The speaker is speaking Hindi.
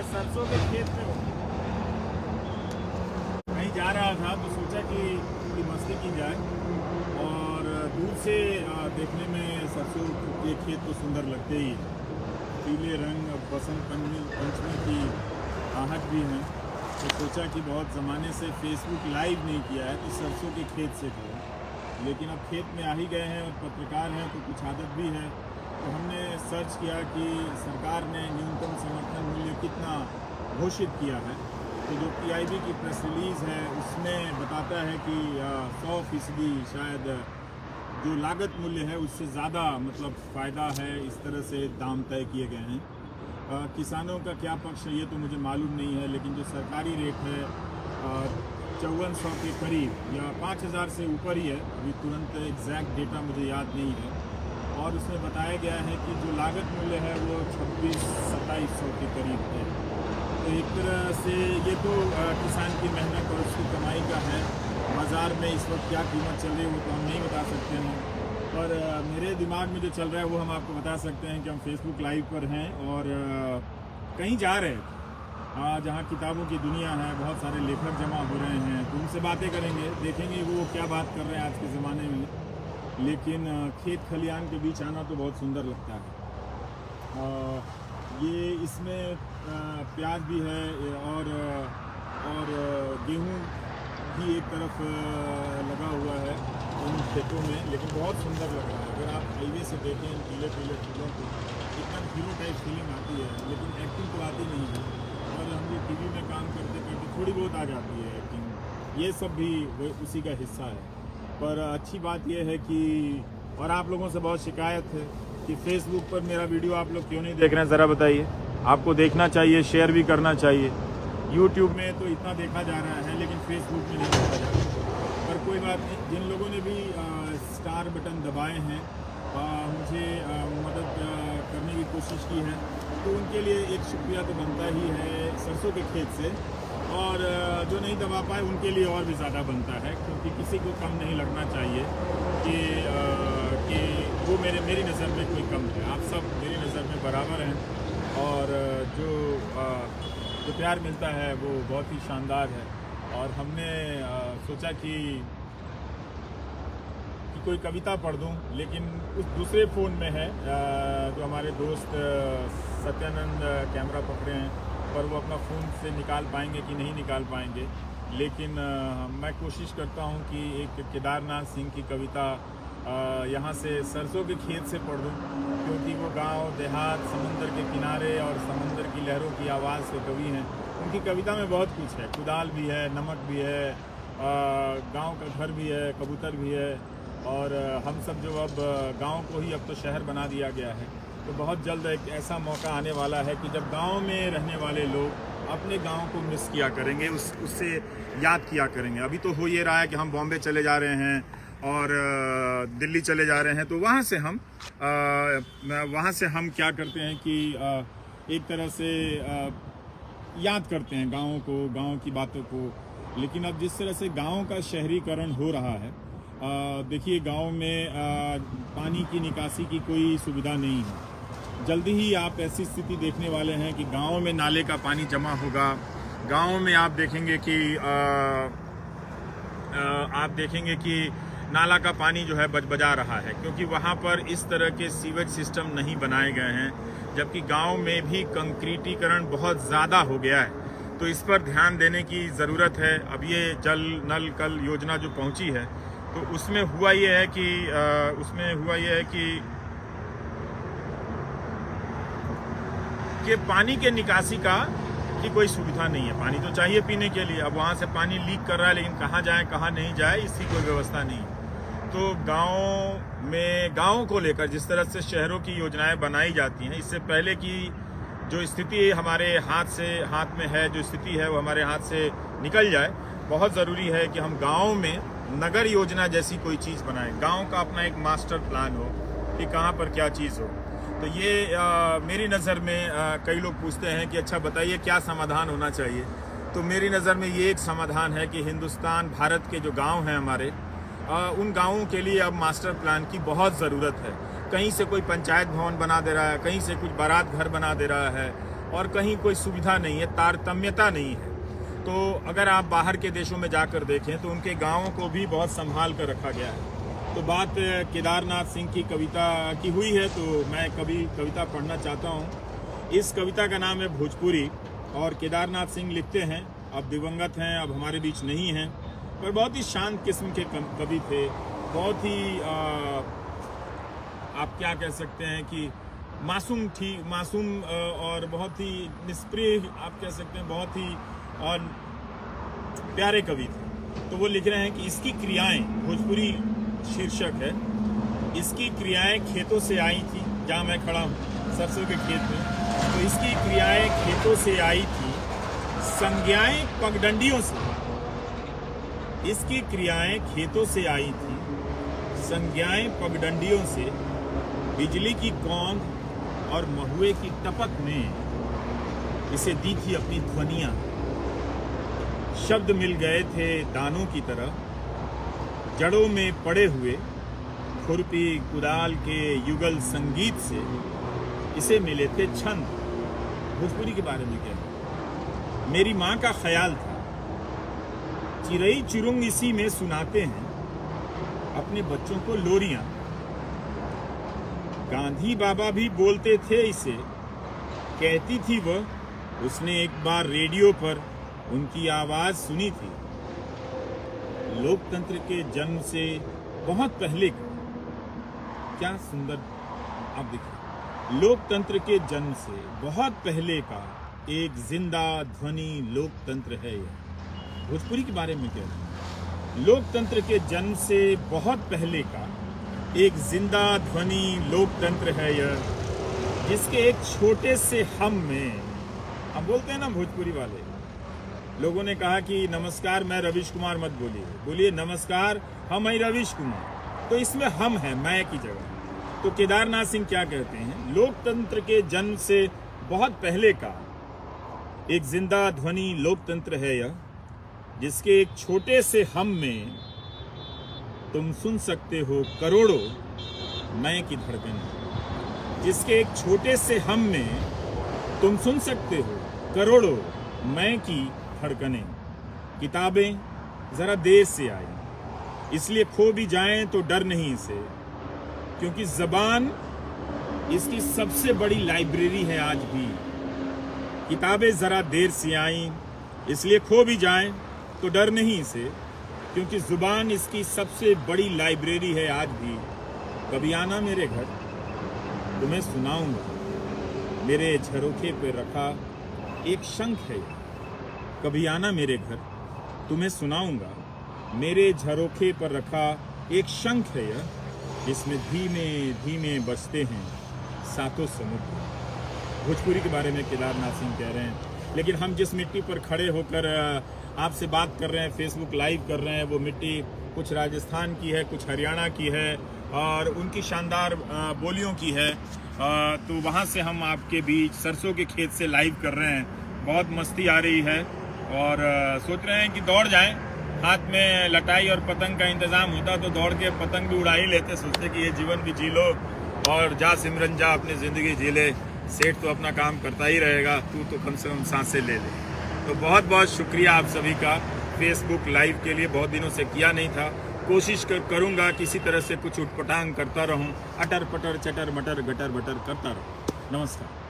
सरसों के खेत में कहीं जा रहा था तो सोचा कि मस्ती की जाए और दूर से देखने में सरसों के खेत तो सुंदर लगते ही हैं। पीले रंग बसंत पंचमी की आहट भी है। तो सोचा कि बहुत ज़माने से फेसबुक लाइव नहीं किया है तो सरसों के खेत से करो, लेकिन अब खेत में आ ही गए हैं और पत्रकार हैं तो कुछ आदत भी है। तो हमने सर्च किया कि सरकार ने न्यूनतम समर्थन मूल्य कितना घोषित किया है। तो जो PIB की प्रेस रिलीज़ है उसमें बताता है कि 100% शायद जो लागत मूल्य है उससे ज़्यादा मतलब फ़ायदा है, इस तरह से दाम तय किए गए हैं। किसानों का क्या पक्ष है ये तो मुझे मालूम नहीं है, लेकिन जो सरकारी रेट है 5400 के करीब या 5000 से ऊपर ही है। अभी तुरंत एग्जैक्ट डेटा मुझे याद नहीं है। और उसमें बताया गया है कि जो लागत मूल्य है वो 2600-2700 के करीब है। तो एक तरह से ये तो किसान की मेहनत और उसकी कमाई का है। बाज़ार में इस वक्त क्या कीमत चल रही है वो तो हम नहीं बता सकते हैं, पर मेरे दिमाग में जो चल रहा है वो हम आपको बता सकते हैं कि हम फेसबुक लाइव पर हैं और कहीं जा रहे हैं जहाँ किताबों की दुनिया है, बहुत सारे लेखक जमा हो रहे हैं। तो उनसे बातें करेंगे, देखेंगे वो क्या बात कर रहे हैं आज के ज़माने में। लेकिन खेत खलियान के बीच आना तो बहुत सुंदर लगता है। ये इसमें प्याज भी है और गेहूँ भी एक तरफ लगा हुआ है इन खेतों में, लेकिन बहुत सुंदर लग रहा है। अगर आप हाईवे से देखें इन पीले पीले फूलों को, एकदम हीरो टाइप फीलिंग आती है, लेकिन एक्टिंग तो आती नहीं है। और हम लोग TV में काम करते करते थोड़ी बहुत आ जाती है एक्टिंग, ये सब भी उसी का हिस्सा है। पर अच्छी बात यह है कि और आप लोगों से बहुत शिकायत है कि फेसबुक पर मेरा वीडियो आप लोग क्यों नहीं देख रहे हैं, ज़रा बताइए। आपको देखना चाहिए, शेयर भी करना चाहिए। यूट्यूब में तो इतना देखा जा रहा है लेकिन फेसबुक में नहीं देखा जा रहा। पर कोई बात नहीं, जिन लोगों ने भी स्टार बटन दबाए हैं, मुझे मदद करने की कोशिश की है, तो उनके लिए एक शुक्रिया तो बनता ही है सरसों के खेत से। और जो नहीं दबा पाए उनके लिए और भी ज़्यादा बनता है, क्योंकि किसी को कम नहीं लगना चाहिए कि वो मेरी नज़र में कोई कम है। आप सब मेरी नज़र में बराबर हैं और जो प्यार मिलता है वो बहुत ही शानदार है। और हमने सोचा कि कोई कविता पढ़ दूं, लेकिन उस दूसरे फ़ोन में है जो हमारे दोस्त सत्यानंद कैमरा पकड़े हैं, पर वो अपना फ़ोन से निकाल पाएंगे कि नहीं निकाल पाएंगे। लेकिन मैं कोशिश करता हूं कि एक केदारनाथ सिंह की कविता यहाँ से सरसों के खेत से पढ़ दूँ, क्योंकि वो गांव देहात समुंदर के किनारे और समुंदर की लहरों की आवाज़ के कवि हैं। उनकी कविता में बहुत कुछ है, कुदाल भी है, नमक भी है, गांव का घर भी है, कबूतर भी है। और हम सब जो अब गांव को ही अब तो शहर बना दिया गया है, तो बहुत जल्द एक ऐसा मौका आने वाला है कि जब गांव में रहने वाले लोग अपने गांव को मिस किया करेंगे, उससे याद किया करेंगे। अभी तो हो ये रहा है कि हम बॉम्बे चले जा रहे हैं और दिल्ली चले जा रहे हैं, तो वहाँ से हम क्या करते हैं कि एक तरह से याद करते हैं गाँव को, गाँव की बातों को। लेकिन अब जिस तरह से गाँव का शहरीकरण हो रहा है, देखिए गांव में पानी की निकासी की कोई सुविधा नहीं है। जल्दी ही आप ऐसी स्थिति देखने वाले हैं कि गांव में नाले का पानी जमा होगा। गांव में आप देखेंगे कि नाला का पानी जो है बजा रहा है, क्योंकि वहां पर इस तरह के सीवेज सिस्टम नहीं बनाए गए हैं। जबकि गांव में भी कंक्रीटीकरण बहुत ज़्यादा हो गया है, तो इस पर ध्यान देने की ज़रूरत है। अब ये जल नल कल योजना जो पहुंची है, तो उसमें हुआ ये है कि पानी के निकासी की कोई सुविधा नहीं है। पानी तो चाहिए पीने के लिए, अब वहाँ से पानी लीक कर रहा है, लेकिन कहाँ जाए कहाँ नहीं जाए इसकी कोई व्यवस्था नहीं। तो गाँव को लेकर जिस तरह से शहरों की योजनाएं बनाई जाती हैं, इससे पहले की जो स्थिति हमारे हाथ में है, जो स्थिति है वो हमारे हाथ से निकल जाए, बहुत ज़रूरी है कि हम गाँव में नगर योजना जैसी कोई चीज़ बनाएं। गांव का अपना एक मास्टर प्लान हो कि कहां पर क्या चीज़ हो। तो ये मेरी नज़र में कई लोग पूछते हैं कि अच्छा बताइए क्या समाधान होना चाहिए। तो मेरी नज़र में ये एक समाधान है कि भारत के जो गांव हैं हमारे, उन गाँवों के लिए अब मास्टर प्लान की बहुत ज़रूरत है। कहीं से कोई पंचायत भवन बना दे रहा है, कहीं से कुछ बारात घर बना दे रहा है, और कहीं कोई सुविधा नहीं है, तारतम्यता नहीं है। तो अगर आप बाहर के देशों में जाकर देखें तो उनके गाँवों को भी बहुत संभाल कर रखा गया है। तो बात केदारनाथ सिंह की कविता की हुई है, तो मैं कविता पढ़ना चाहता हूँ। इस कविता का नाम है भोजपुरी, और केदारनाथ सिंह लिखते हैं, अब दिवंगत हैं, अब हमारे बीच नहीं हैं, पर बहुत ही शांत किस्म के कवि थे। बहुत ही आप क्या कह सकते हैं कि मासूम और बहुत ही निष्प्रिय, आप कह सकते हैं, बहुत ही और प्यारे कवि थे। तो वो लिख रहे हैं कि इसकी क्रियाएं, भोजपुरी शीर्षक है, इसकी क्रियाएं खेतों से आई थी। जहाँ मैं खड़ा हूँ सरसों के खेत में, तो इसकी क्रियाएं खेतों से आई थी, संज्ञाएं पगडंडियों से। इसकी क्रियाएं खेतों से आई थी, संज्ञाएं पगडंडियों से। बिजली की कौंध और महुए की टपक ने इसे दी थी अपनी ध्वनियां। शब्द मिल गए थे दानों की तरह, जड़ों में पड़े हुए। खुरपी कुदाल के युगल संगीत से इसे मिले थे छंद। भोजपुरी के बारे में क्या है? मेरी माँ का ख्याल था, चिरई चुरुंग इसी में सुनाते हैं अपने बच्चों को लोरियां। गांधी बाबा भी बोलते थे इसे, कहती थी वह, उसने एक बार रेडियो पर उनकी आवाज सुनी थी। लोकतंत्र के जन्म से बहुत पहले का, क्या सुंदर आप देखिए, लोकतंत्र के जन्म से बहुत पहले का एक जिंदा ध्वनि लोकतंत्र है यह। भोजपुरी के बारे में क्या है? लोकतंत्र के जन्म से बहुत पहले का एक जिंदा ध्वनि लोकतंत्र है यह, जिसके एक छोटे से हम में, हम बोलते हैं ना भोजपुरी वाले लोगों ने कहा कि नमस्कार मैं रविश कुमार मत बोलिए, बोलिए नमस्कार हम हैं रविश कुमार। तो इसमें हम है मैं की जगह। तो केदारनाथ सिंह क्या कहते हैं? लोकतंत्र के जन्म से बहुत पहले का एक जिंदा ध्वनि लोकतंत्र है यह, जिसके एक छोटे से हम में तुम सुन सकते हो करोड़ों मैं की धड़कन। जिसके एक छोटे से हम में तुम सुन सकते हो करोड़ों मैं की धड़कनें। किताबें जरा देर से आई, इसलिए खो भी जाएं तो डर नहीं इसे, क्योंकि जबान इसकी सबसे बड़ी लाइब्रेरी है आज भी। किताबें जरा देर से आई, इसलिए खो भी जाएं तो डर नहीं इसे, क्योंकि जुबान इसकी सबसे बड़ी लाइब्रेरी है आज भी। कभी आना मेरे घर, तुम्हें सुनाऊंगा, मेरे झरोखे पे रखा एक शंख है। कभी आना मेरे घर, तुम्हें सुनाऊंगा, मेरे झरोखे पर रखा एक शंख है यह, जिसमें धीमे धीमे बजते हैं सातों समुद्र। भोजपुरी के बारे में केदारनाथ सिंह कह रहे हैं। लेकिन हम जिस मिट्टी पर खड़े होकर आपसे बात कर रहे हैं, फेसबुक लाइव कर रहे हैं, वो मिट्टी कुछ राजस्थान की है, कुछ हरियाणा की है, और उनकी शानदार बोलियों की है। तो वहाँ से हम आपके बीच सरसों के खेत से लाइव कर रहे हैं। बहुत मस्ती आ रही है, और सोच रहे हैं कि दौड़ जाएं। हाथ में लटाई और पतंग का इंतजाम होता तो दौड़ के पतंग भी उड़ा ही लेते। सोचते कि ये जीवन भी जी लो, और जा सिमरन जा अपनी ज़िंदगी जी ले, सेठ तो अपना काम करता ही रहेगा, तू तो कम से कम सांसें ले ले। तो बहुत बहुत शुक्रिया आप सभी का फेसबुक लाइव के लिए। बहुत दिनों से किया नहीं था, कोशिश करूँगा किसी तरह से कुछ उटपटांग करता रहूँ, अटर पटर चटर मटर गटर बटर करता रहूँ। नमस्कार।